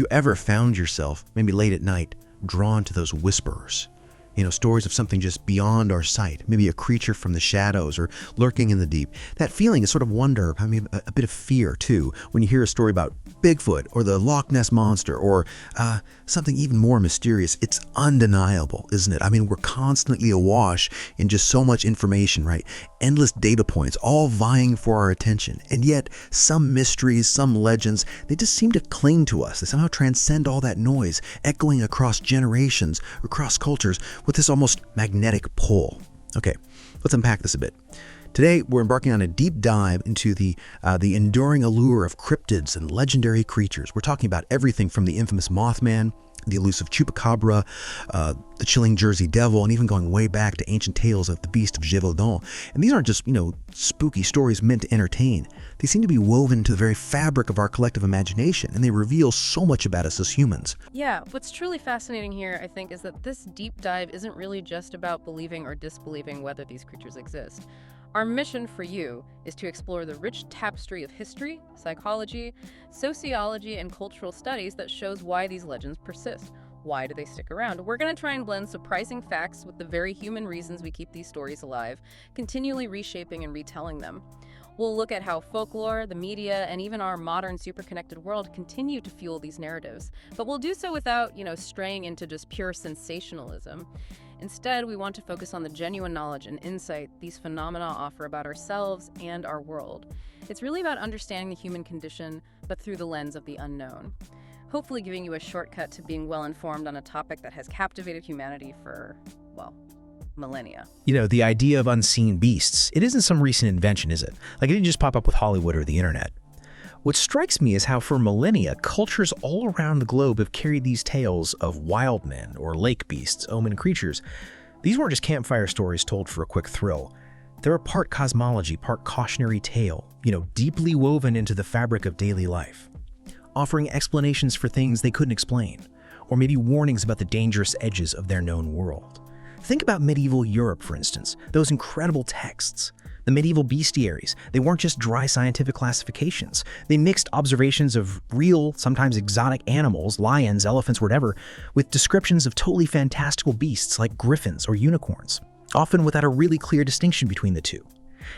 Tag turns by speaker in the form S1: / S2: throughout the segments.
S1: you ever found yourself, maybe late at night, drawn to those whisperers? Stories of something just beyond our sight, maybe a creature from the shadows or lurking in the deep. That feeling is sort of wonder, a bit of fear too, when you hear a story about Bigfoot or the Loch Ness Monster or something even more mysterious. It's undeniable, isn't it? We're constantly awash in just so much information, right? Endless data points, all vying for our attention. And yet, some mysteries, some legends, they just seem to cling to us. They somehow transcend all that noise, echoing across generations, across cultures, with this almost magnetic pull. Okay, let's unpack this a bit. Today, we're embarking on a deep dive into the enduring allure of cryptids and legendary creatures. We're talking about everything from the infamous Mothman, the elusive Chupacabra, the chilling Jersey Devil, and even going way back to ancient tales of the beast of Gévaudan. And these aren't just, spooky stories meant to entertain. They seem to be woven into the very fabric of our collective imagination, and they reveal so much about us as humans.
S2: Yeah, what's truly fascinating here, I think, is that this deep dive isn't really just about believing or disbelieving whether these creatures exist. Our mission for you is to explore the rich tapestry of history, psychology, sociology, and cultural studies that shows why these legends persist. Why do they stick around? We're going to try and blend surprising facts with the very human reasons we keep these stories alive, continually reshaping and retelling them. We'll look at how folklore, the media, and even our modern super-connected world continue to fuel these narratives. But we'll do so without, straying into just pure sensationalism. Instead, we want to focus on the genuine knowledge and insight these phenomena offer about ourselves and our world. It's really about understanding the human condition, but through the lens of the unknown. Hopefully giving you a shortcut to being well-informed on a topic that has captivated humanity for, millennia.
S3: The idea of unseen beasts, it isn't some recent invention, is it? It didn't just pop up with Hollywood or the internet. What strikes me is how for millennia, cultures all around the globe have carried these tales of wild men or lake beasts, omen creatures. These weren't just campfire stories told for a quick thrill. They're a part cosmology, part cautionary tale, deeply woven into the fabric of daily life, offering explanations for things they couldn't explain, or maybe warnings about the dangerous edges of their known world. Think about medieval Europe, for instance, those incredible texts. The medieval bestiaries, they weren't just dry scientific classifications. They mixed observations of real, sometimes exotic animals, lions, elephants, whatever, with descriptions of totally fantastical beasts like griffins or unicorns, often without a really clear distinction between the two.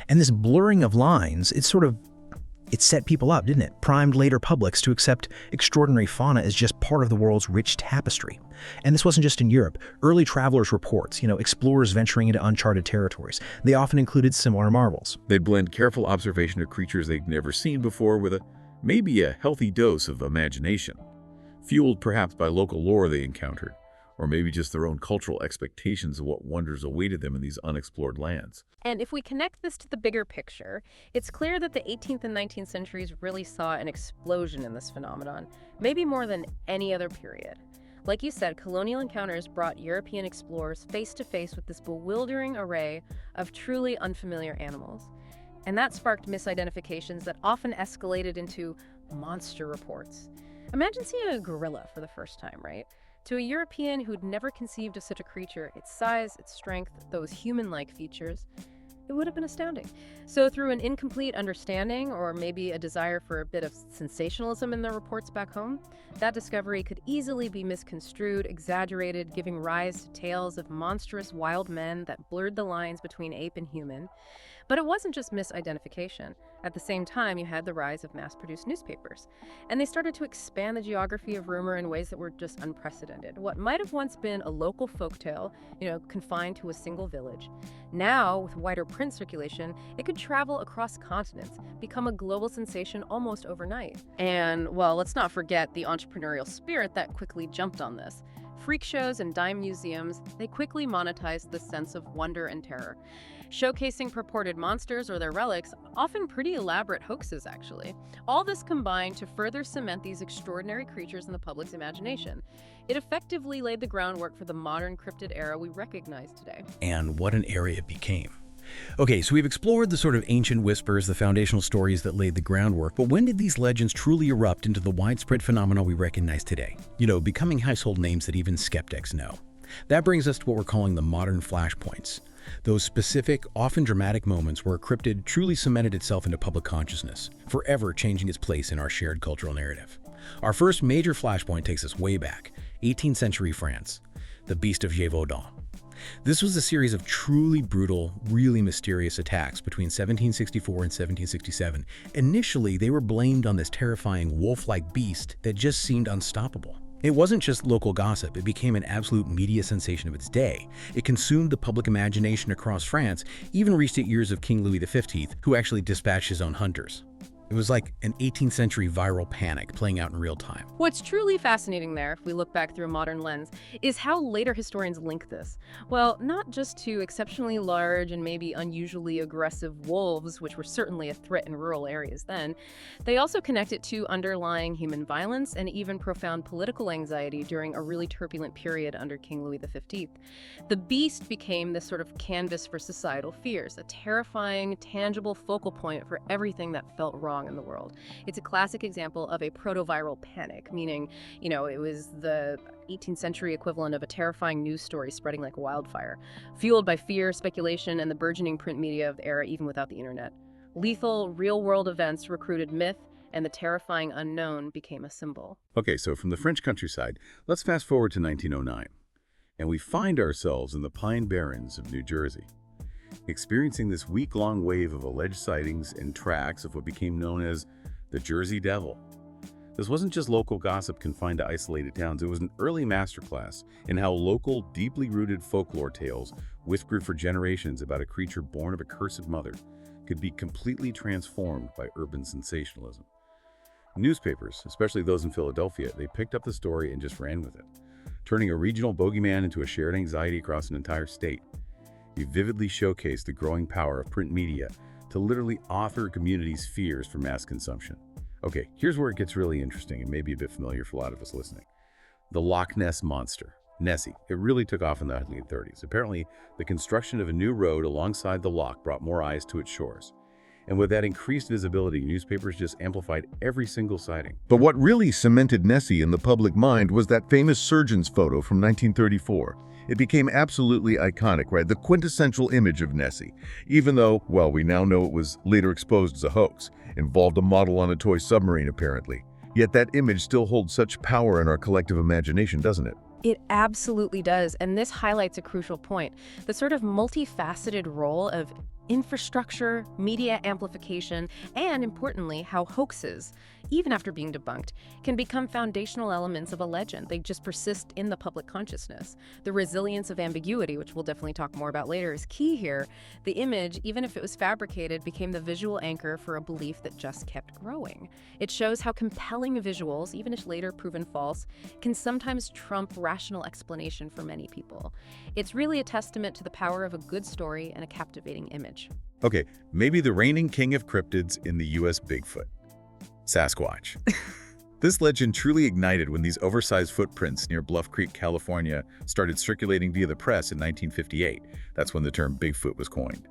S3: And this blurring of lines, it set people up, didn't it? Primed later publics to accept extraordinary fauna as just part of the world's rich tapestry. And this wasn't just in Europe. Early travelers' reports, explorers venturing into uncharted territories, they often included similar marvels.
S4: They'd blend careful observation of creatures they'd never seen before with maybe a healthy dose of imagination, fueled perhaps by local lore they encountered, or maybe just their own cultural expectations of what wonders awaited them in these unexplored lands.
S2: And if we connect this to the bigger picture, it's clear that the 18th and 19th centuries really saw an explosion in this phenomenon, maybe more than any other period. Like you said, colonial encounters brought European explorers face to face with this bewildering array of truly unfamiliar animals. And that sparked misidentifications that often escalated into monster reports. Imagine seeing a gorilla for the first time, right? To a European who'd never conceived of such a creature, its size, its strength, those human-like features, it would have been astounding. So through an incomplete understanding, or maybe a desire for a bit of sensationalism in the reports back home, that discovery could easily be misconstrued, exaggerated, giving rise to tales of monstrous wild men that blurred the lines between ape and human. But it wasn't just misidentification. At the same time, you had the rise of mass-produced newspapers. And they started to expand the geography of rumor in ways that were just unprecedented. What might have once been a local folktale, confined to a single village, now, with wider print circulation, it could travel across continents, become a global sensation almost overnight. And, let's not forget the entrepreneurial spirit that quickly jumped on this. Freak shows and dime museums, they quickly monetized the sense of wonder and terror, showcasing purported monsters or their relics, often pretty elaborate hoaxes actually. All this combined to further cement these extraordinary creatures in the public's imagination. It effectively laid the groundwork for the modern cryptid era we recognize today.
S1: And what an era it became. Okay, so we've explored the sort of ancient whispers, the foundational stories that laid the groundwork, but when did these legends truly erupt into the widespread phenomena we recognize today? Becoming household names that even skeptics know. That brings us to what we're calling the modern flashpoints. Those specific, often dramatic moments where a cryptid truly cemented itself into public consciousness, forever changing its place in our shared cultural narrative.
S3: Our first major flashpoint takes us way back, 18th century France, the Beast of Gévaudan. This was a series of truly brutal, really mysterious attacks between 1764 and 1767. Initially, they were blamed on this terrifying wolf-like beast that just seemed unstoppable. It wasn't just local gossip, it became an absolute media sensation of its day. It consumed the public imagination across France, even reached the ears of King Louis XV, who actually dispatched his own hunters. It was like an 18th century viral panic playing out in real time.
S2: What's truly fascinating there, if we look back through a modern lens, is how later historians link this. Well, not just to exceptionally large and maybe unusually aggressive wolves, which were certainly a threat in rural areas then, they also connect it to underlying human violence and even profound political anxiety during a really turbulent period under King Louis XV. The beast became this sort of canvas for societal fears, a terrifying, tangible focal point for everything that felt wrong in the world. It's a classic example of a proto-viral panic, meaning, it was the 18th century equivalent of a terrifying news story spreading like wildfire, fueled by fear, speculation, and the burgeoning print media of the era even without the internet. Lethal, real-world events recruited myth, and the terrifying unknown became a symbol.
S4: Okay, so from the French countryside, let's fast forward to 1909, and we find ourselves in the Pine Barrens of New Jersey, experiencing this week-long wave of alleged sightings and tracks of what became known as the Jersey Devil. This wasn't just local gossip confined to isolated towns. It was an early masterclass in how local, deeply rooted folklore tales, whispered for generations about a creature born of a cursed mother, could be completely transformed by urban sensationalism. Newspapers, especially those in Philadelphia, they picked up the story and just ran with it, turning a regional bogeyman into a shared anxiety across an entire state. He vividly showcased the growing power of print media to literally author a community's fears for mass consumption. Okay, here's where it gets really interesting and maybe a bit familiar for a lot of us listening. The Loch Ness Monster, Nessie. It really took off in the 1930s. Apparently, the construction of a new road alongside the loch brought more eyes to its shores. And with that increased visibility, newspapers just amplified every single sighting.
S5: But what really cemented Nessie in the public mind was that famous surgeon's photo from 1934. It became absolutely iconic, right? The quintessential image of Nessie. Even though, well, we now know it was later exposed as a hoax, involved a model on a toy submarine apparently. Yet that image still holds such power in our collective imagination, doesn't it?
S2: It absolutely does, and this highlights a crucial point, the sort of multifaceted role of infrastructure, media amplification, and importantly, how hoaxes, even after being debunked, can become foundational elements of a legend. They just persist in the public consciousness. The resilience of ambiguity, which we'll definitely talk more about later, is key here. The image, even if it was fabricated, became the visual anchor for a belief that just kept growing. It shows how compelling visuals, even if later proven false, can sometimes trump rational explanation for many people. It's really a testament to the power of a good story and a captivating image.
S4: Okay, maybe the reigning king of cryptids in the U.S. Bigfoot. Sasquatch. This legend truly ignited when these oversized footprints near Bluff Creek, California started circulating via the press in 1958. That's when the term Bigfoot was coined.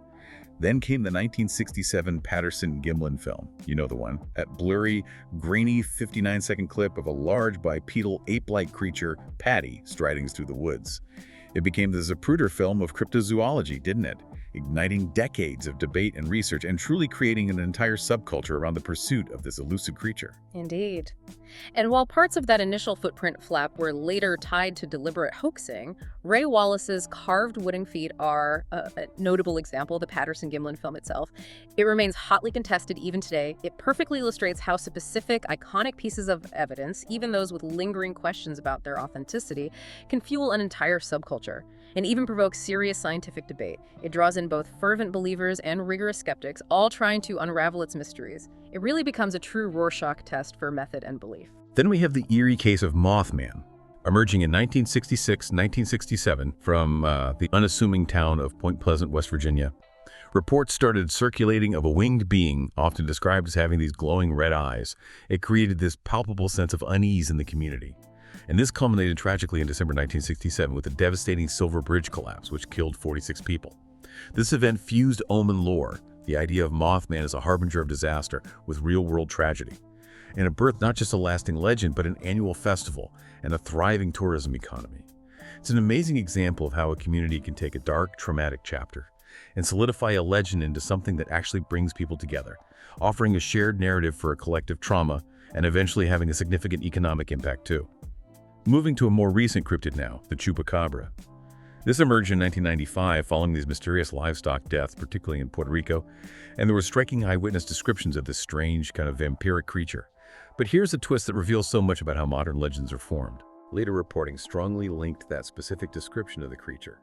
S4: Then came the 1967 Patterson-Gimlin film, you know the one, that blurry, grainy 59-second clip of a large bipedal ape-like creature, Patty, striding through the woods. It became the Zapruder film of cryptozoology, didn't it? Igniting decades of debate and research and truly creating an entire subculture around the pursuit of this elusive creature.
S2: Indeed. And while parts of that initial footprint flap were later tied to deliberate hoaxing, Ray Wallace's carved wooden feet are a notable example, the Patterson-Gimlin film itself. It remains hotly contested even today. It perfectly illustrates how specific, iconic pieces of evidence, even those with lingering questions about their authenticity, can fuel an entire subculture and even provoke serious scientific debate. It draws in both fervent believers and rigorous skeptics, all trying to unravel its mysteries. It really becomes a true Rorschach test for method and belief.
S4: Then we have the eerie case of Mothman, emerging in 1966-1967 from the unassuming town of Point Pleasant, West Virginia. Reports started circulating of a winged being, often described as having these glowing red eyes. It created this palpable sense of unease in the community. And this culminated tragically in December 1967 with a devastating Silver Bridge collapse, which killed 46 people. This event fused omen lore, the idea of Mothman as a harbinger of disaster, with real-world tragedy, and it birthed not just a lasting legend, but an annual festival and a thriving tourism economy. It's an amazing example of how a community can take a dark, traumatic chapter and solidify a legend into something that actually brings people together, offering a shared narrative for a collective trauma and eventually having a significant economic impact too. Moving to a more recent cryptid now, the Chupacabra. This emerged in 1995 following these mysterious livestock deaths, particularly in Puerto Rico, and there were striking eyewitness descriptions of this strange, kind of vampiric creature. But here's a twist that reveals so much about how modern legends are formed. Later reporting strongly linked that specific description of the creature,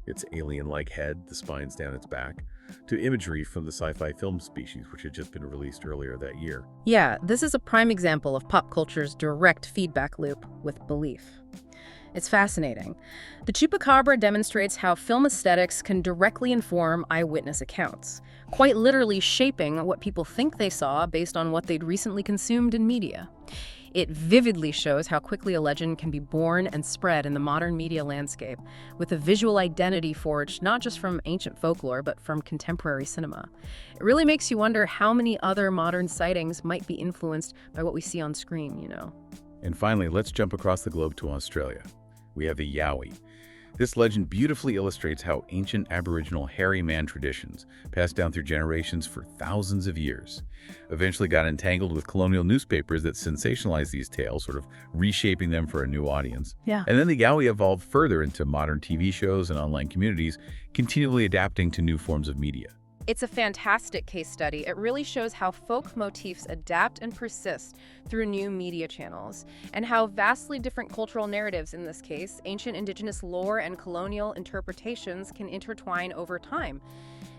S4: its alien-like head, the spines down its back, to imagery from the sci-fi film Species, which had just been released earlier that year.
S2: Yeah, this is a prime example of pop culture's direct feedback loop with belief. It's fascinating. The Chupacabra demonstrates how film aesthetics can directly inform eyewitness accounts, quite literally shaping what people think they saw based on what they'd recently consumed in media. It vividly shows how quickly a legend can be born and spread in the modern media landscape, with a visual identity forged not just from ancient folklore, but from contemporary cinema. It really makes you wonder how many other modern sightings might be influenced by what we see on screen, you know.
S4: And finally, let's jump across the globe to Australia. We have the Yowie. This legend beautifully illustrates how ancient Aboriginal hairy man traditions, passed down through generations for thousands of years, eventually got entangled with colonial newspapers that sensationalized these tales, sort of reshaping them for a new audience.
S2: Yeah.
S4: And then the Yowie evolved further into modern TV shows and online communities, continually adapting to new forms of media.
S2: It's a fantastic case study. It really shows how folk motifs adapt and persist through new media channels, and how vastly different cultural narratives, in this case, ancient indigenous lore and colonial interpretations, can intertwine over time.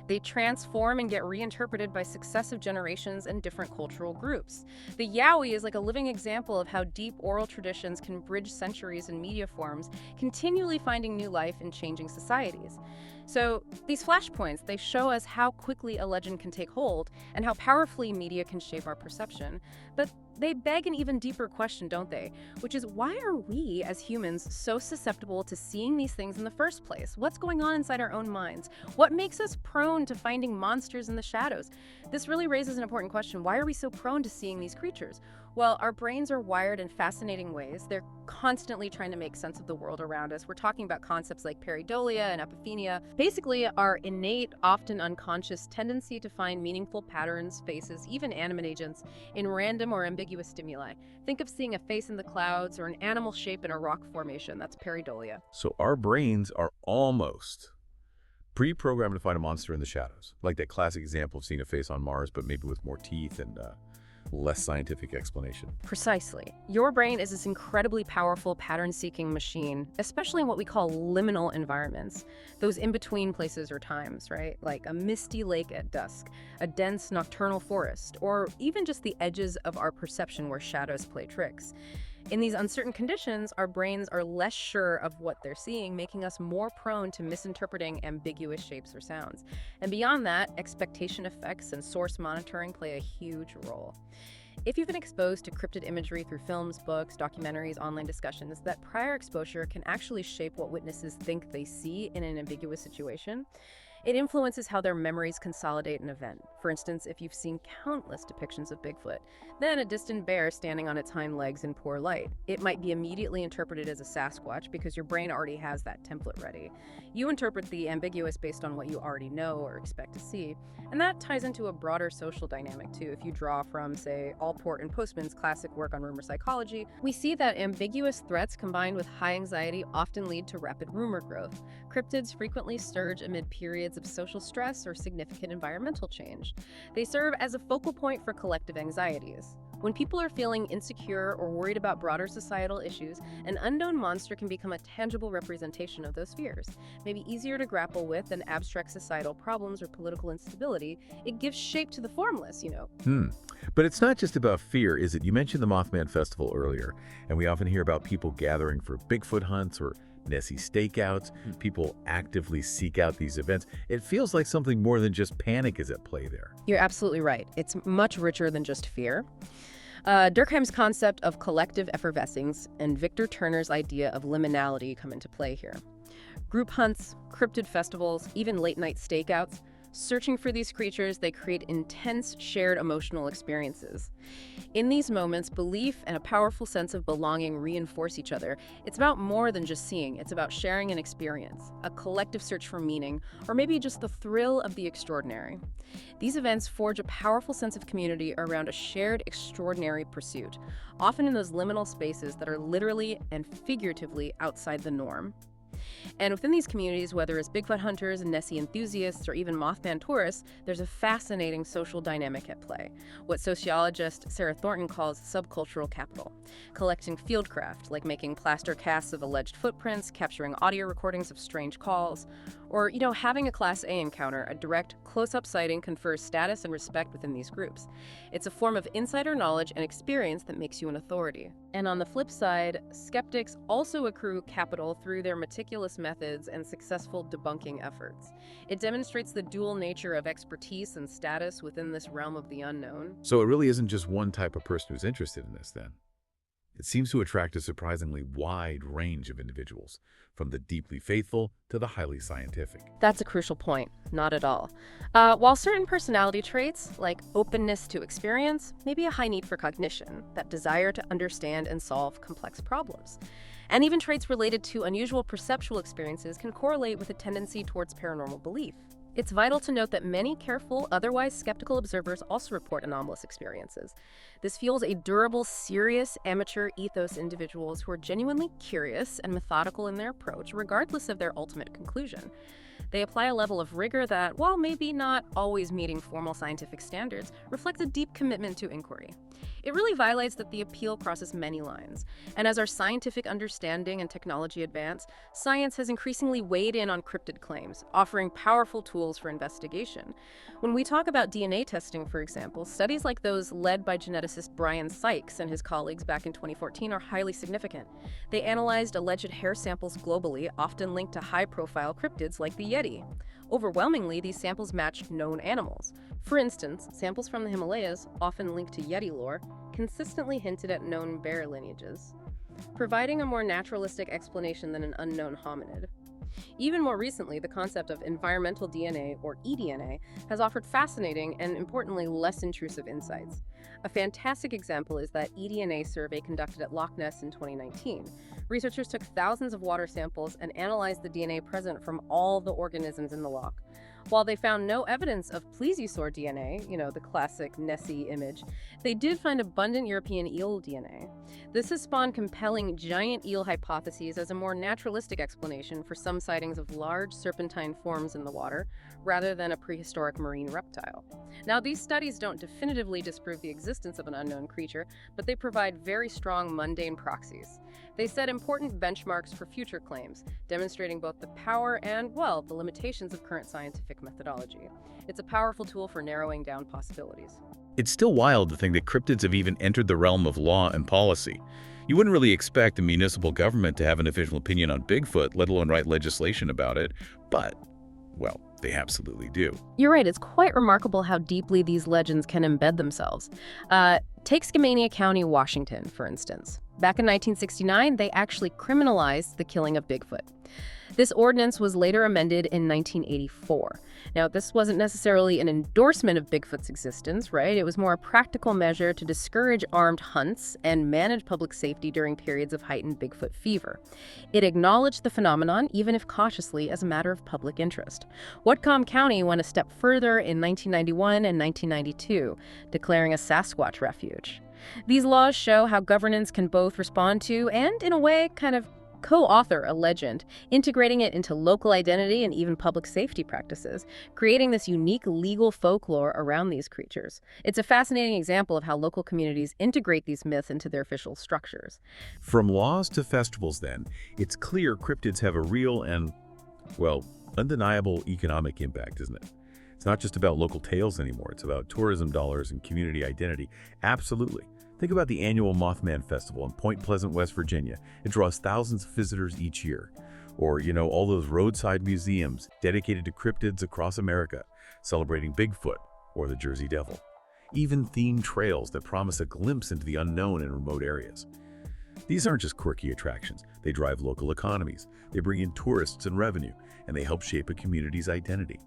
S2: They transform and get reinterpreted by successive generations and different cultural groups. The Yowie is like a living example of how deep oral traditions can bridge centuries in media forms, continually finding new life in changing societies. So these flashpoints, they show us how quickly a legend can take hold and how powerfully media can shape our perception. But they beg an even deeper question, don't they? Which is, why are we as humans so susceptible to seeing these things in the first place? What's going on inside our own minds? What makes us prone to finding monsters in the shadows? This really raises an important question. Why are we so prone to seeing these creatures? Well, our brains are wired in fascinating ways. They're constantly trying to make sense of the world around us. We're talking about concepts like pareidolia and epiphania. Basically, our innate, often unconscious tendency to find meaningful patterns, faces, even animate agents, in random or ambiguous stimuli. Think of seeing a face in the clouds or an animal shape in a rock formation. That's pareidolia.
S4: So our brains are almost pre-programmed to find a monster in the shadows, like that classic example of seeing a face on Mars, but maybe with more teeth and less scientific explanation.
S2: Precisely. Your brain is this incredibly powerful pattern-seeking machine, especially in what we call liminal environments, those in-between places or times, right? Like a misty lake at dusk, a dense nocturnal forest, or even just the edges of our perception where shadows play tricks. In these uncertain conditions, our brains are less sure of what they're seeing, making us more prone to misinterpreting ambiguous shapes or sounds. And beyond that, expectation effects and source monitoring play a huge role. If you've been exposed to cryptid imagery through films, books, documentaries, online discussions, that prior exposure can actually shape what witnesses think they see in an ambiguous situation. It influences how their memories consolidate an event. For instance, if you've seen countless depictions of Bigfoot, then a distant bear standing on its hind legs in poor light, it might be immediately interpreted as a Sasquatch because your brain already has that template ready. You interpret the ambiguous based on what you already know or expect to see, and that ties into a broader social dynamic too. If you draw from, say, Allport and Postman's classic work on rumor psychology, we see that ambiguous threats combined with high anxiety often lead to rapid rumor growth. Cryptids frequently surge amid periods of social stress or significant environmental change. They serve as a focal point for collective anxieties. When people are feeling insecure or worried about broader societal issues, an unknown monster can become a tangible representation of those fears. Maybe easier to grapple with than abstract societal problems or political instability. It gives shape to the formless, you know.
S4: But it's not just about fear, is it? You mentioned the Mothman Festival earlier, and we often hear about people gathering for Bigfoot hunts or Nessie stakeouts. People actively seek out these events. It feels like something more than just panic is at play there.
S2: You're absolutely right. It's much richer than just fear. Durkheim's concept of collective effervescence and Victor Turner's idea of liminality come into play here. Group hunts, cryptid festivals, even late-night stakeouts, Searching for these creatures, they create intense shared emotional experiences. In these moments, belief and a powerful sense of belonging reinforce each other. It's about more than just seeing, it's about sharing an experience, a collective search for meaning, or maybe just the thrill of the extraordinary. These events forge a powerful sense of community around a shared extraordinary pursuit, often in those liminal spaces that are literally and figuratively outside the norm. And within these communities, whether it's Bigfoot hunters and Nessie enthusiasts or even Mothman tourists, there's a fascinating social dynamic at play, what sociologist Sarah Thornton calls subcultural capital. Collecting fieldcraft, like making plaster casts of alleged footprints, capturing audio recordings of strange calls, or, having a Class A encounter, a direct, close-up sighting confers status and respect within these groups. It's a form of insider knowledge and experience that makes you an authority. And on the flip side, skeptics also accrue capital through their meticulous methods and successful debunking efforts. It demonstrates the dual nature of expertise and status within this realm of the unknown.
S4: So it really isn't just one type of person who's interested in this, then. It seems to attract a surprisingly wide range of individuals, from the deeply faithful to the highly scientific.
S2: That's a crucial point. Not at all. While certain personality traits, like openness to experience, may be a high need for cognition, that desire to understand and solve complex problems. And even traits related to unusual perceptual experiences can correlate with a tendency towards paranormal belief. It's vital to note that many careful, otherwise skeptical observers also report anomalous experiences. This fuels a durable, serious, amateur ethos individuals who are genuinely curious and methodical in their approach, regardless of their ultimate conclusion. They apply a level of rigor that, while maybe not always meeting formal scientific standards, reflects a deep commitment to inquiry. It really violates that the appeal crosses many lines. And as our scientific understanding and technology advance, science has increasingly weighed in on cryptid claims, offering powerful tools for investigation. When we talk about DNA testing, for example, studies like those led by geneticist Brian Sykes and his colleagues back in 2014 are highly significant. They analyzed alleged hair samples globally, often linked to high-profile cryptids like the Yeti. Overwhelmingly, these samples matched known animals. For instance, samples from the Himalayas, often linked to Yeti lore, consistently hinted at known bear lineages, providing a more naturalistic explanation than an unknown hominid. Even more recently, the concept of environmental DNA, or eDNA, has offered fascinating and, importantly, less intrusive insights. A fantastic example is that eDNA survey conducted at Loch Ness in 2019. Researchers took thousands of water samples and analyzed the DNA present from all the organisms in the loch. While they found no evidence of plesiosaur DNA, the classic Nessie image, they did find abundant European eel DNA. This has spawned compelling giant eel hypotheses as a more naturalistic explanation for some sightings of large serpentine forms in the water, rather than a prehistoric marine reptile. Now, these studies don't definitively disprove the existence of an unknown creature, but they provide very strong mundane proxies. They set important benchmarks for future claims, demonstrating both the power and, the limitations of current scientific methodology. It's a powerful tool for narrowing down possibilities.
S4: It's still wild to think that cryptids have even entered the realm of law and policy. You wouldn't really expect a municipal government to have an official opinion on Bigfoot, let alone write legislation about it, but, they absolutely do.
S2: You're right, it's quite remarkable how deeply these legends can embed themselves. Take Skamania County, Washington, for instance. Back in 1969, they actually criminalized the killing of Bigfoot. This ordinance was later amended in 1984. Now, this wasn't necessarily an endorsement of Bigfoot's existence, right? It was more a practical measure to discourage armed hunts and manage public safety during periods of heightened Bigfoot fever. It acknowledged the phenomenon, even if cautiously, as a matter of public interest. Whatcom County went a step further in 1991 and 1992, declaring a Sasquatch refuge. These laws show how governance can both respond to and, in a way, kind of co-author a legend, integrating it into local identity and even public safety practices, creating this unique legal folklore around these creatures. It's a fascinating example of how local communities integrate these myths into their official structures.
S4: From laws to festivals, then, it's clear cryptids have a real and, undeniable economic impact, isn't it? It's not just about local tales anymore. It's about tourism dollars and community identity. Absolutely. Think about the annual Mothman Festival in Point Pleasant, West Virginia. It draws thousands of visitors each year. Or, all those roadside museums dedicated to cryptids across America, celebrating Bigfoot or the Jersey Devil. Even themed trails that promise a glimpse into the unknown in remote areas. These aren't just quirky attractions. They drive local economies. They bring in tourists and revenue, and they help shape a community's identity.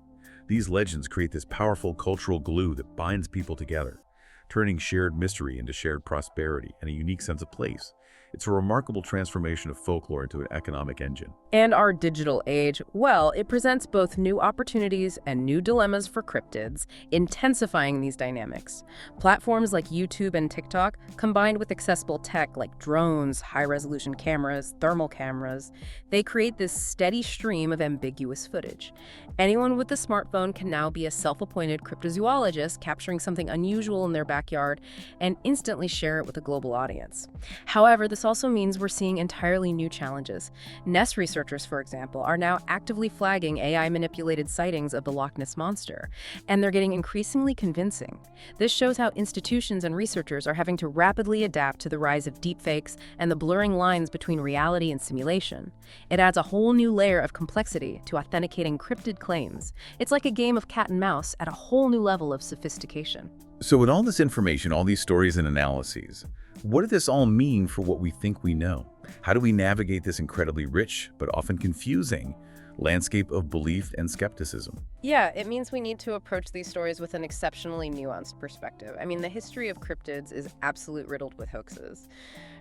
S4: These legends create this powerful cultural glue that binds people together, turning shared mystery into shared prosperity and a unique sense of place. It's a remarkable transformation of folklore into an economic engine.
S2: And our digital age, well, it presents both new opportunities and new dilemmas for cryptids, intensifying these dynamics. Platforms like YouTube and TikTok, combined with accessible tech like drones, high-resolution cameras, thermal cameras, they create this steady stream of ambiguous footage. Anyone with a smartphone can now be a self-appointed cryptozoologist, capturing something unusual in their backyard and instantly share it with a global audience. However, this also means we're seeing entirely new challenges. Ness researchers, for example, are now actively flagging AI-manipulated sightings of the Loch Ness Monster, and they're getting increasingly convincing. This shows how institutions and researchers are having to rapidly adapt to the rise of deepfakes and the blurring lines between reality and simulation. It adds a whole new layer of complexity to authenticating cryptid claims. It's like a game of cat and mouse at a whole new level of sophistication.
S4: So with all this information, all these stories and analyses, what does this all mean for what we think we know? How do we navigate this incredibly rich, but often confusing, landscape of belief and skepticism?
S2: Yeah, it means we need to approach these stories with an exceptionally nuanced perspective. I mean, the history of cryptids is absolutely riddled with hoaxes.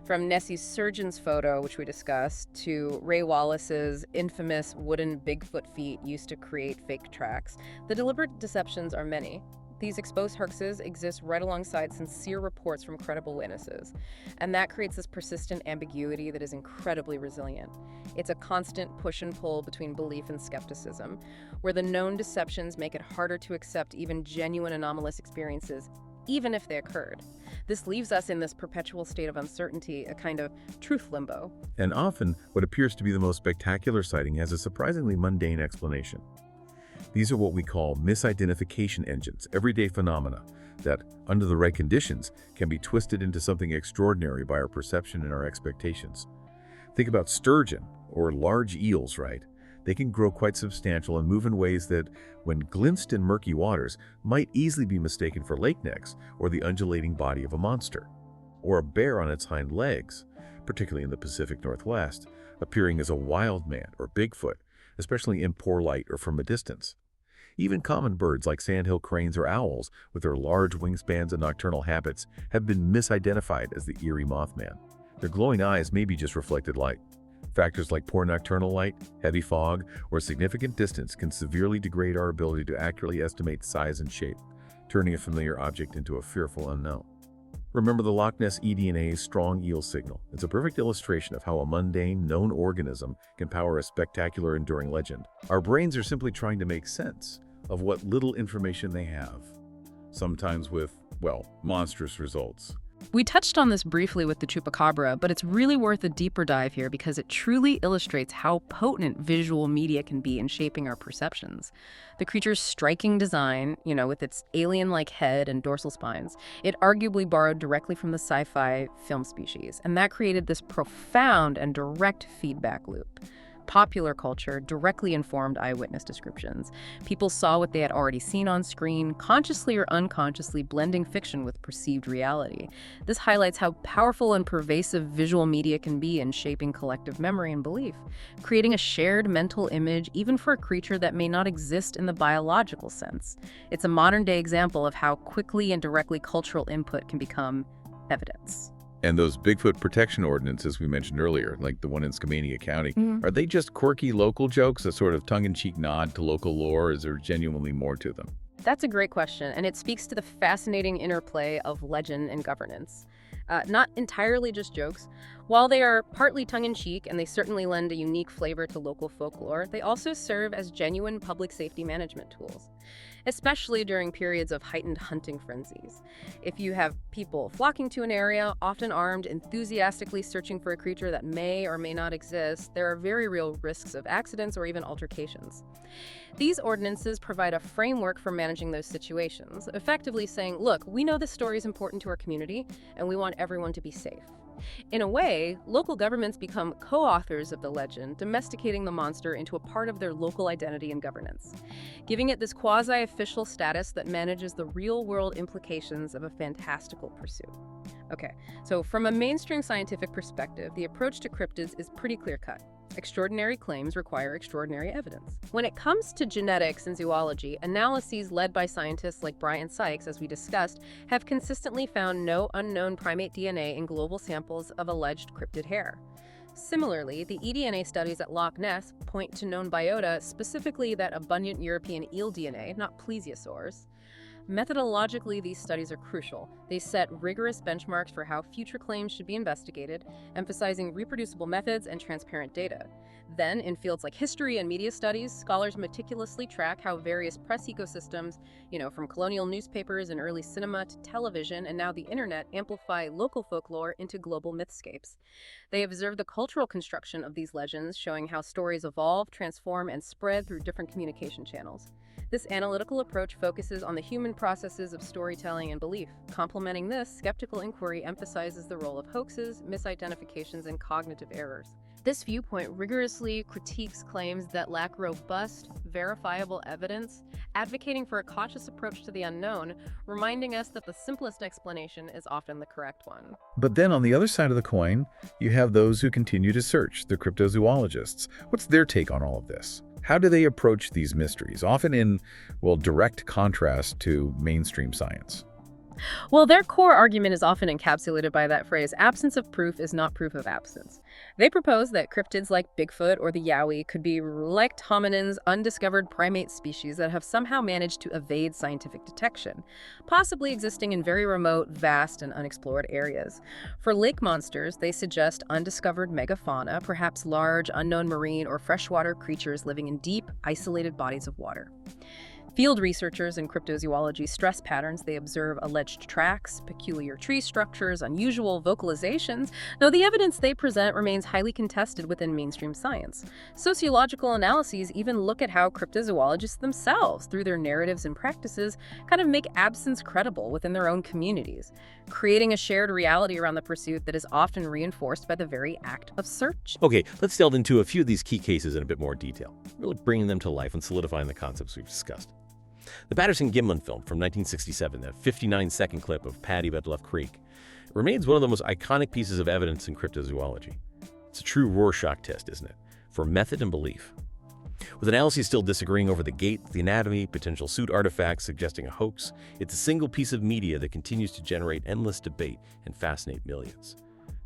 S2: From Nessie's surgeon's photo, which we discussed, to Ray Wallace's infamous wooden Bigfoot feet used to create fake tracks, the deliberate deceptions are many. These exposed hoaxes exist right alongside sincere reports from credible witnesses, and that creates this persistent ambiguity that is incredibly resilient. It's a constant push and pull between belief and skepticism, where the known deceptions make it harder to accept even genuine anomalous experiences, even if they occurred. This leaves us in this perpetual state of uncertainty, a kind of truth limbo.
S4: And often, what appears to be the most spectacular sighting has a surprisingly mundane explanation. These are what we call misidentification engines, everyday phenomena that, under the right conditions, can be twisted into something extraordinary by our perception and our expectations. Think about sturgeon, or large eels, right? They can grow quite substantial and move in ways that, when glimpsed in murky waters, might easily be mistaken for lake necks or the undulating body of a monster. Or a bear on its hind legs, particularly in the Pacific Northwest, appearing as a wild man or Bigfoot, especially in poor light or from a distance. Even common birds like sandhill cranes or owls, with their large wingspans and nocturnal habits, have been misidentified as the eerie Mothman. Their glowing eyes may be just reflected light. Factors like poor nocturnal light, heavy fog, or significant distance can severely degrade our ability to accurately estimate size and shape, turning a familiar object into a fearful unknown. Remember the Loch Ness eDNA's strong eel signal. It's a perfect illustration of how a mundane, known organism can power a spectacular, enduring legend. Our brains are simply trying to make sense of what little information they have, sometimes with, well, monstrous results.
S2: We touched on this briefly with the Chupacabra, but it's really worth a deeper dive here because it truly illustrates how potent visual media can be in shaping our perceptions. The creature's striking design, with its alien-like head and dorsal spines, it arguably borrowed directly from the sci-fi film species, and that created this profound and direct feedback loop. Popular culture directly informed eyewitness descriptions. People saw what they had already seen on screen, consciously or unconsciously blending fiction with perceived reality. This highlights how powerful and pervasive visual media can be in shaping collective memory and belief, creating a shared mental image even for a creature that may not exist in the biological sense. It's a modern-day example of how quickly and directly cultural input can become evidence.
S4: And those Bigfoot protection ordinances we mentioned earlier, like the one in Skamania County, are they just quirky local jokes, a sort of tongue-in-cheek nod to local lore, or is there genuinely more to them?
S2: That's a great question, and it speaks to the fascinating interplay of legend and governance. Not entirely just jokes. While they are partly tongue-in-cheek and they certainly lend a unique flavor to local folklore, they also serve as genuine public safety management tools, especially during periods of heightened hunting frenzies. If you have people flocking to an area, often armed, enthusiastically searching for a creature that may or may not exist, there are very real risks of accidents or even altercations. These ordinances provide a framework for managing those situations, effectively saying, look, we know this story is important to our community, and we want everyone to be safe. In a way, local governments become co-authors of the legend, domesticating the monster into a part of their local identity and governance, giving it this quasi-official status that manages the real-world implications of a fantastical pursuit. Okay, so from a mainstream scientific perspective, the approach to cryptids is pretty clear-cut. extraordinary claims require extraordinary evidence. When it comes to genetics and zoology, analyses led by scientists like Brian Sykes, as we discussed, have consistently found no unknown primate DNA in global samples of alleged cryptid hair. Similarly, the eDNA studies at Loch Ness point to known biota, specifically that abundant European eel DNA, not plesiosaurs. Methodologically, these studies are crucial. They set rigorous benchmarks for how future claims should be investigated, emphasizing reproducible methods and transparent data. Then, in fields like history and media studies, scholars meticulously track how various press ecosystems, from colonial newspapers and early cinema to television and now the internet, amplify local folklore into global mythscapes. They observe the cultural construction of these legends, showing how stories evolve, transform, and spread through different communication channels. This analytical approach focuses on the human processes of storytelling and belief. Complementing this, skeptical inquiry emphasizes the role of hoaxes, misidentifications, and cognitive errors. This viewpoint rigorously critiques claims that lack robust, verifiable evidence, advocating for a cautious approach to the unknown, reminding us that the simplest explanation is often the correct one.
S4: But then on the other side of the coin, you have those who continue to search, the cryptozoologists. What's their take on all of this? How do they approach these mysteries, often in, direct contrast to mainstream science?
S2: Well, their core argument is often encapsulated by that phrase, absence of proof is not proof of absence. They propose that cryptids like Bigfoot or the Yowie could be like hominins, undiscovered primate species that have somehow managed to evade scientific detection, possibly existing in very remote, vast, and unexplored areas. For lake monsters, they suggest undiscovered megafauna, perhaps large, unknown marine or freshwater creatures living in deep, isolated bodies of water. Field researchers in cryptozoology stress patterns. They observe alleged tracks, peculiar tree structures, unusual vocalizations, though the evidence they present remains highly contested within mainstream science. Sociological analyses even look at how cryptozoologists themselves, through their narratives and practices, kind of make absence credible within their own communities, creating a shared reality around the pursuit that is often reinforced by the very act of search.
S6: Okay, let's delve into a few of these key cases in a bit more detail, really bringing them to life and solidifying the concepts we've discussed. The Patterson-Gimlin film from 1967, that 59-second clip of Paddy at Bluff Creek, remains one of the most iconic pieces of evidence in cryptozoology. It's a true Rorschach test, isn't it, for method and belief. With analyses still disagreeing over the gait, the anatomy, potential suit artifacts suggesting a hoax, it's a single piece of media that continues to generate endless debate and fascinate millions,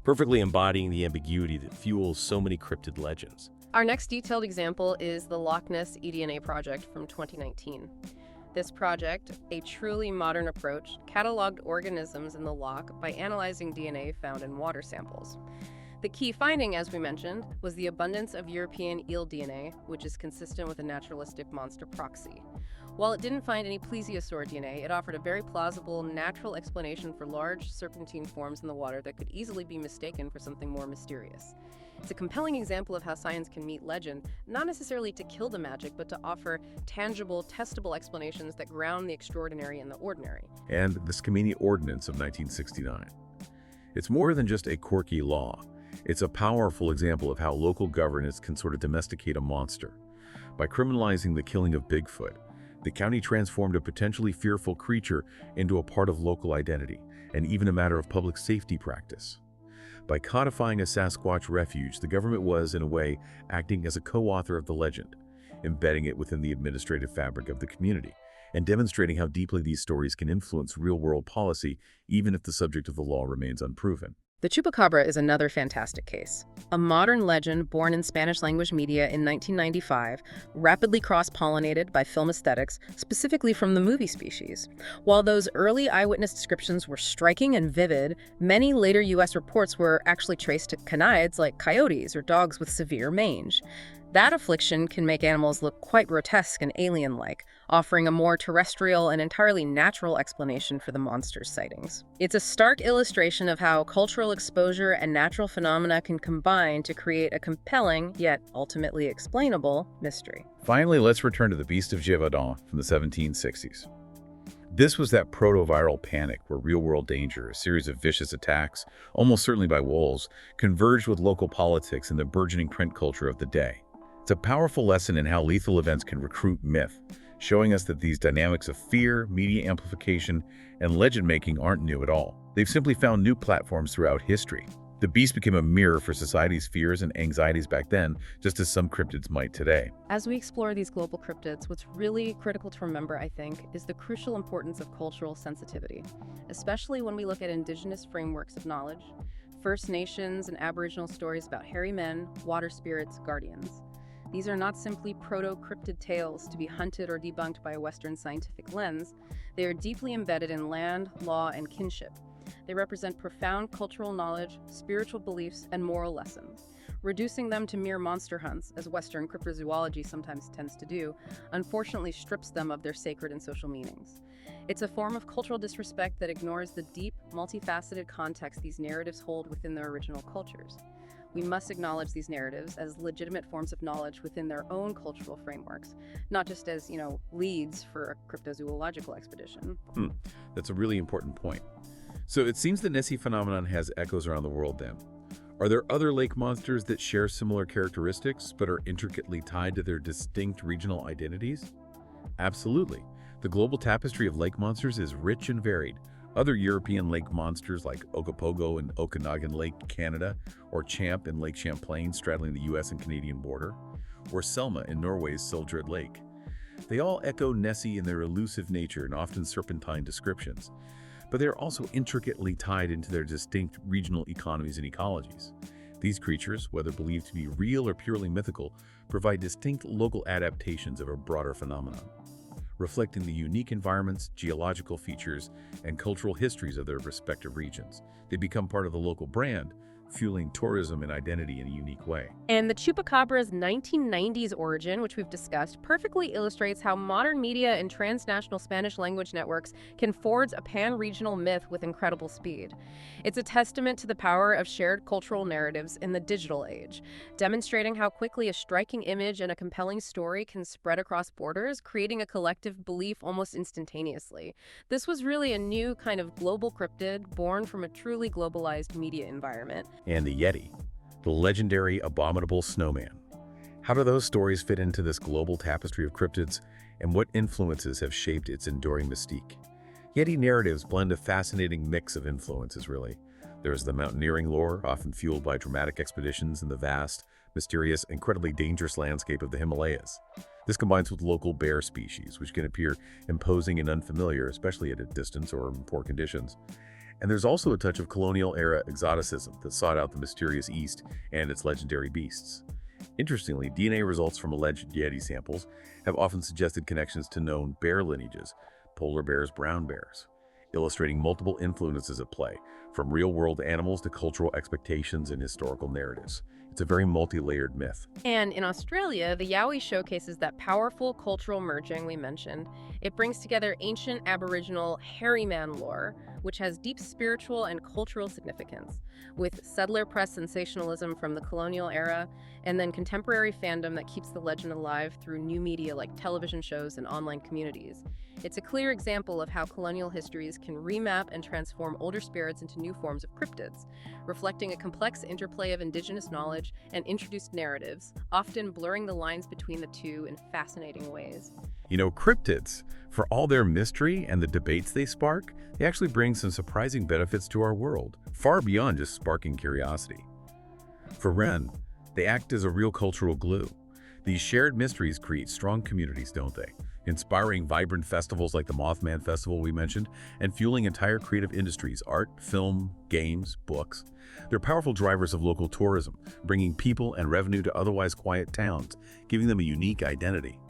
S6: perfectly embodying the ambiguity that fuels so many cryptid legends.
S2: Our next detailed example is the Loch Ness eDNA project from 2019. This project, a truly modern approach, cataloged organisms in the loch by analyzing DNA found in water samples. The key finding, as we mentioned, was the abundance of European eel DNA, which is consistent with a naturalistic monster proxy. While it didn't find any plesiosaur DNA, it offered a very plausible, natural explanation for large serpentine forms in the water that could easily be mistaken for something more mysterious. It's a compelling example of how science can meet legend, not necessarily to kill the magic, but to offer tangible, testable explanations that ground the extraordinary in the ordinary.
S4: And the Skamania Ordinance of 1969. It's more than just a quirky law. It's a powerful example of how local governance can sort of domesticate a monster. By criminalizing the killing of Bigfoot, the county transformed a potentially fearful creature into a part of local identity, and even a matter of public safety practice. By codifying a Sasquatch refuge, the government was, in a way, acting as a co-author of the legend, embedding it within the administrative fabric of the community, and demonstrating how deeply these stories can influence real-world policy, even if the subject of the law remains unproven.
S2: The Chupacabra is another fantastic case. A modern legend born in Spanish-language media in 1995, rapidly cross-pollinated by film aesthetics, specifically from the movie species. While those early eyewitness descriptions were striking and vivid, many later U.S. reports were actually traced to canids like coyotes or dogs with severe mange. That affliction can make animals look quite grotesque and alien-like, offering a more terrestrial and entirely natural explanation for the monster's sightings. It's a stark illustration of how cultural exposure and natural phenomena can combine to create a compelling, yet ultimately explainable, mystery.
S4: Finally, let's return to the Beast of Gévaudan from the 1760s. This was that proto-viral panic where real-world danger, a series of vicious attacks, almost certainly by wolves, converged with local politics and the burgeoning print culture of the day. It's a powerful lesson in how lethal events can recruit myth, showing us that these dynamics of fear, media amplification, and legend-making aren't new at all. They've simply found new platforms throughout history. The beast became a mirror for society's fears and anxieties back then, just as some cryptids might today.
S2: As we explore these global cryptids, what's really critical to remember, I think, is the crucial importance of cultural sensitivity, especially when we look at indigenous frameworks of knowledge, First Nations and Aboriginal stories about hairy men, water spirits, guardians. These are not simply proto-cryptid tales to be hunted or debunked by a Western scientific lens. They are deeply embedded in land, law, and kinship. They represent profound cultural knowledge, spiritual beliefs, and moral lessons. Reducing them to mere monster hunts, as Western cryptozoology sometimes tends to do, unfortunately strips them of their sacred and social meanings. It's a form of cultural disrespect that ignores the deep, multifaceted context these narratives hold within their original cultures. We must acknowledge these narratives as legitimate forms of knowledge within their own cultural frameworks, not just as, leads for a cryptozoological expedition.
S4: That's a really important point. So it seems the Nessie phenomenon has echoes around the world then. Are there other lake monsters that share similar characteristics but are intricately tied to their distinct regional identities? Absolutely. The global tapestry of lake monsters is rich and varied. Other European lake monsters like Ogopogo in Okanagan Lake, Canada, or Champ in Lake Champlain straddling the US and Canadian border, or Selma in Norway's Sildred Lake. They all echo Nessie in their elusive nature and often serpentine descriptions, but they are also intricately tied into their distinct regional economies and ecologies. These creatures, whether believed to be real or purely mythical, provide distinct local adaptations of a broader phenomenon, reflecting the unique environments, geological features, and cultural histories of their respective regions. They become part of the local brand, fueling tourism and identity in a unique way.
S2: And the Chupacabra's 1990s origin, which we've discussed, perfectly illustrates how modern media and transnational Spanish language networks can forge a pan-regional myth with incredible speed. It's a testament to the power of shared cultural narratives in the digital age, demonstrating how quickly a striking image and a compelling story can spread across borders, creating a collective belief almost instantaneously. This was really a new kind of global cryptid born from a truly globalized media environment.
S4: And the Yeti, the legendary abominable snowman. How do those stories fit into this global tapestry of cryptids, and what influences have shaped its enduring mystique? Yeti narratives blend a fascinating mix of influences, really. There's the mountaineering lore, often fueled by dramatic expeditions in the vast, mysterious, incredibly dangerous landscape of the Himalayas. This combines with local bear species, which can appear imposing and unfamiliar, especially at a distance or in poor conditions. And there's also a touch of colonial-era exoticism that sought out the mysterious East and its legendary beasts. Interestingly, DNA results from alleged Yeti samples have often suggested connections to known bear lineages, polar bears, brown bears, illustrating multiple influences at play, from real-world animals to cultural expectations and historical narratives. It's a very multi-layered myth.
S2: And in Australia, the Yowie showcases that powerful cultural merging we mentioned. It brings together ancient Aboriginal hairy man lore, which has deep spiritual and cultural significance, with settler press sensationalism from the colonial era, and then contemporary fandom that keeps the legend alive through new media like television shows and online communities. It's a clear example of how colonial histories can remap and transform older spirits into new forms of cryptids, reflecting a complex interplay of indigenous knowledge and introduced narratives, often blurring the lines between the two in fascinating ways.
S4: Cryptids, for all their mystery and the debates they spark, they actually bring some surprising benefits to our world, far beyond just sparking curiosity. For Ren, they act as a real cultural glue. These shared mysteries create strong communities, don't they? Inspiring vibrant festivals like the Mothman Festival we mentioned, and fueling entire creative industries, art, film, games, books. They're powerful drivers of local tourism, bringing people and revenue to otherwise quiet towns, giving them a unique identity.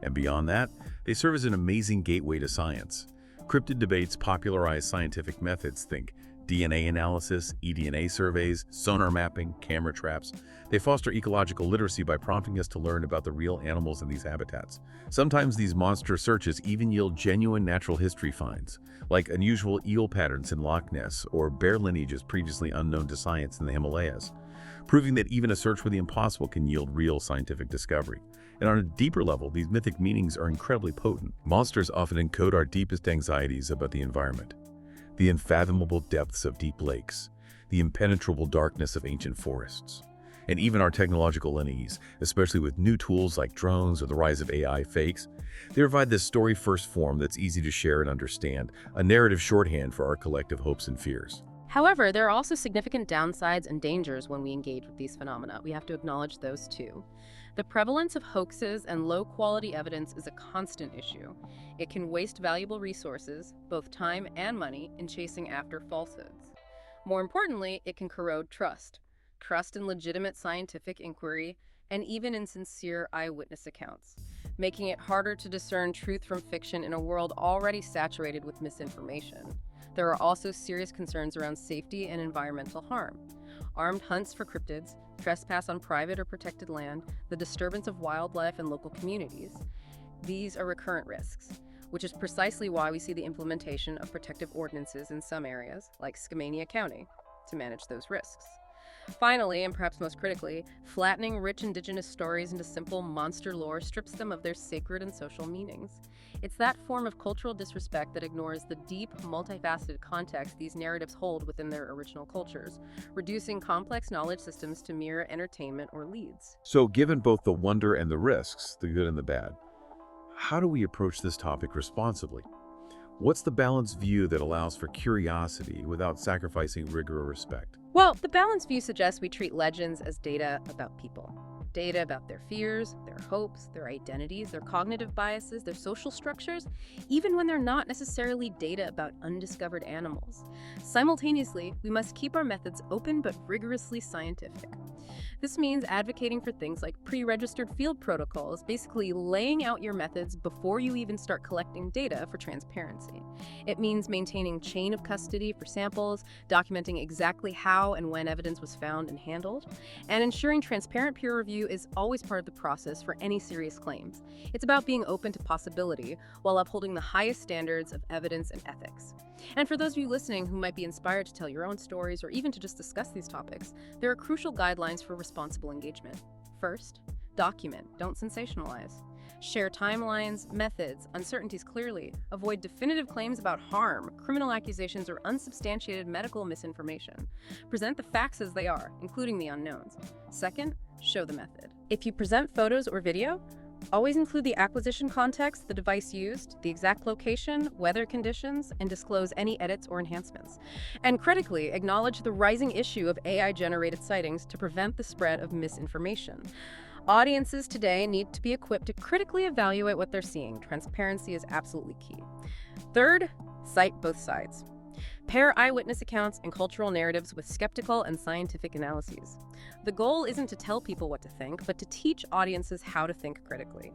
S4: And beyond that, they serve as an amazing gateway to science. Cryptid debates popularize scientific methods, think DNA analysis, eDNA surveys, sonar mapping, camera traps. They foster ecological literacy by prompting us to learn about the real animals in these habitats. Sometimes these monster searches even yield genuine natural history finds, like unusual eel patterns in Loch Ness or bear lineages previously unknown to science in the Himalayas, proving that even a search for the impossible can yield real scientific discovery. And on a deeper level, these mythic meanings are incredibly potent. Monsters often encode our deepest anxieties about the environment. The unfathomable depths of deep lakes, the impenetrable darkness of ancient forests, and even our technological unease, especially with new tools like drones or the rise of AI fakes. They provide this story-first form that's easy to share and understand, a narrative shorthand for our collective hopes and fears.
S2: However, there are also significant downsides and dangers when we engage with these phenomena. We have to acknowledge those too. The prevalence of hoaxes and low-quality evidence is a constant issue. It can waste valuable resources, both time and money, in chasing after falsehoods. More importantly, it can corrode trust in legitimate scientific inquiry, and even in sincere eyewitness accounts, making it harder to discern truth from fiction in a world already saturated with misinformation. There are also serious concerns around safety and environmental harm. Armed hunts for cryptids, trespass on private or protected land, the disturbance of wildlife and local communities. These are recurrent risks, which is precisely why we see the implementation of protective ordinances in some areas, like Skamania County, to manage those risks. Finally, and perhaps most critically, flattening rich indigenous stories into simple monster lore strips them of their sacred and social meanings. It's that form of cultural disrespect that ignores the deep, multifaceted context these narratives hold within their original cultures, reducing complex knowledge systems to mere entertainment or leads.
S4: So given both the wonder and the risks, the good and the bad, how do we approach this topic responsibly? What's the balanced view that allows for curiosity without sacrificing rigor or respect?
S2: Well, the balanced view suggests we treat legends as data about people. Data about their fears, their hopes, their identities, their cognitive biases, their social structures, even when they're not necessarily data about undiscovered animals. Simultaneously, we must keep our methods open but rigorously scientific. This means advocating for things like pre-registered field protocols, basically laying out your methods before you even start collecting data for transparency. It means maintaining chain of custody for samples, documenting exactly how and when evidence was found and handled, and ensuring transparent peer review is always part of the process for any serious claims. It's about being open to possibility while upholding the highest standards of evidence and ethics. And for those of you listening who might be inspired to tell your own stories or even to just discuss these topics, there are crucial guidelines for responsible engagement. First, document, don't sensationalize. Share timelines, methods, uncertainties clearly. Avoid definitive claims about harm, criminal accusations, or unsubstantiated medical misinformation. Present the facts as they are, including the unknowns. Second, show the method. If you present photos or video, always include the acquisition context, the device used, the exact location, weather conditions, and disclose any edits or enhancements. And critically, acknowledge the rising issue of AI-generated sightings to prevent the spread of misinformation. Audiences today need to be equipped to critically evaluate what they're seeing. Transparency is absolutely key. Third, cite both sides. Pair eyewitness accounts and cultural narratives with skeptical and scientific analyses. The goal isn't to tell people what to think, but to teach audiences how to think critically.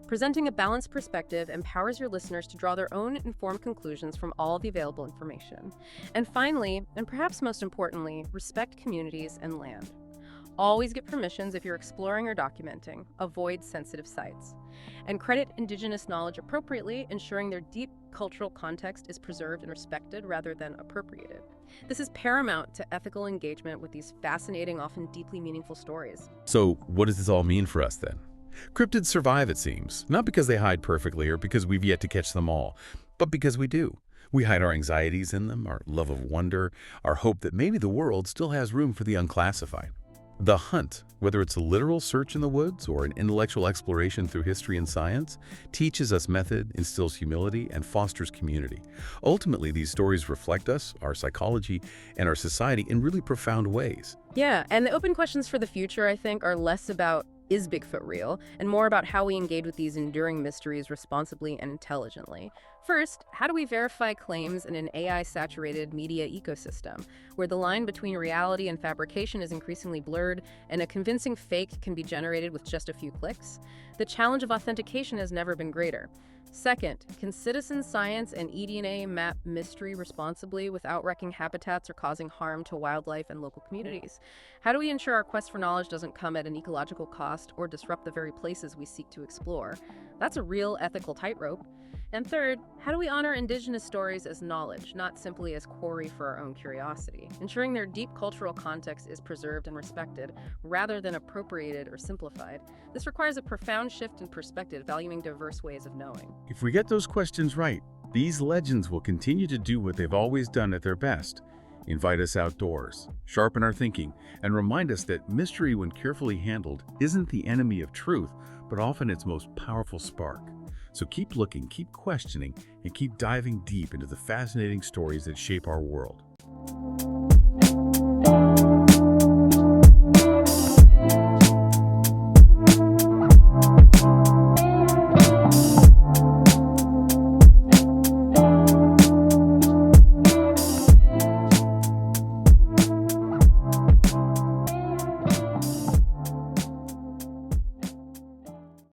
S2: Presenting a balanced perspective empowers your listeners to draw their own informed conclusions from all the available information. And finally, and perhaps most importantly, respect communities and land. Always get permissions if you're exploring or documenting. Avoid sensitive sites. And credit indigenous knowledge appropriately, ensuring their deep cultural context is preserved and respected rather than appropriated. This is paramount to ethical engagement with these fascinating, often deeply meaningful stories.
S4: So what does this all mean for us then? Cryptids survive, it seems, not because they hide perfectly or because we've yet to catch them all, but because we do. We hide our anxieties in them, our love of wonder, our hope that maybe the world still has room for the unclassified. The hunt, whether it's a literal search in the woods or an intellectual exploration through history and science, teaches us method, instills humility, and fosters community. Ultimately, these stories reflect us, our psychology, and our society in really profound ways.
S2: Yeah, and the open questions for the future, I think, are less about is Bigfoot real, and more about how we engage with these enduring mysteries responsibly and intelligently. First, how do we verify claims in an AI-saturated media ecosystem, where the line between reality and fabrication is increasingly blurred, and a convincing fake can be generated with just a few clicks? The challenge of authentication has never been greater. Second, can citizen science and eDNA map mystery responsibly without wrecking habitats or causing harm to wildlife and local communities? How do we ensure our quest for knowledge doesn't come at an ecological cost or disrupt the very places we seek to explore? That's a real ethical tightrope. And third, how do we honor indigenous stories as knowledge, not simply as quarry for our own curiosity, ensuring their deep cultural context is preserved and respected, rather than appropriated or simplified? This requires a profound shift in perspective, valuing diverse ways of knowing.
S4: If we get those questions right, these legends will continue to do what they've always done at their best: invite us outdoors, sharpen our thinking, and remind us that mystery, when carefully handled, isn't the enemy of truth, but often its most powerful spark. So keep looking, keep questioning, and keep diving deep into the fascinating stories that shape our world.